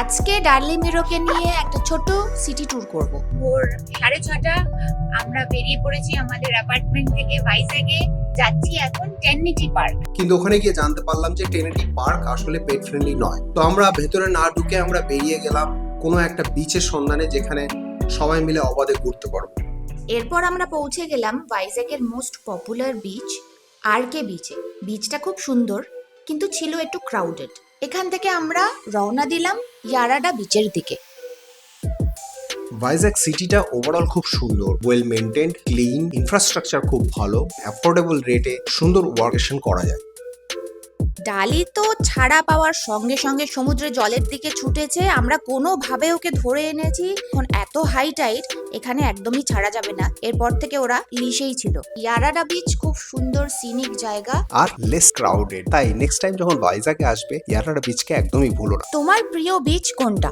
আজকে ডার্লি মিরোকে নিয়ে একটা ছোট সিটি ট্যুর করব। ভোর 6:30 আমরা বেরিয়ে পড়েছি আমাদের অ্যাপার্টমেন্ট থেকে ভাইজ্যাগে। যাচ্ছি এখন টেননিটি পার্ক। কিন্তু ওখানে গিয়ে জানতে পারলাম যে টেনেটি পার্ক আসলে পেট ফ্রেন্ডলি নয়। তো আমরা ভেতরে না ঢুকে আমরা বেরিয়ে গেলাম কোনো একটা বিচের সন্ধানে, যেখানে সবাই মিলে অবাধে ঘুরতে পারবো। এরপর আমরা পৌঁছে গেলাম ভাইজ্যাগের মোস্ট পপুলার বিচ আরকে বিচে। বিচটা খুব সুন্দর কিন্তু ছিল একটু ক্রাউডেড। এখান থেকে আমরা রওনা দিলাম ইয়ারাডা বিচের দিকে। ভাইজ্যাগ সিটিটা ওভারঅল খুব সুন্দর, ওয়েল মেনটেন্ড, ক্লিন, ইনফ্রাস্ট্রাকচার খুব ভালো, অ্যাফোর্ডেবল রেটে সুন্দর ওয়াকেশন করা যায়। ডালি তো ছাড়া পাওয়ার সঙ্গে সঙ্গে সমুদ্রের জলের দিকে ছুটেছে। আমরা কোনোভাবে ওকে ধরে এনেছি। এখন এত হাই টাইড, এখানে একদমই ছাড়া যাবে না। এরপর থেকে ওরা লিশেই ছিল। ইয়ারাডা বিচ খুব সুন্দর সিনিক জায়গা আর লেস ক্রাউডেড, তাই নেক্সট টাইম যখন ভাইজ্যাগে আসবে ইয়ারাডা বিচকে একদমই ভুলো না। তোমার প্রিয় বিচ কোনটা?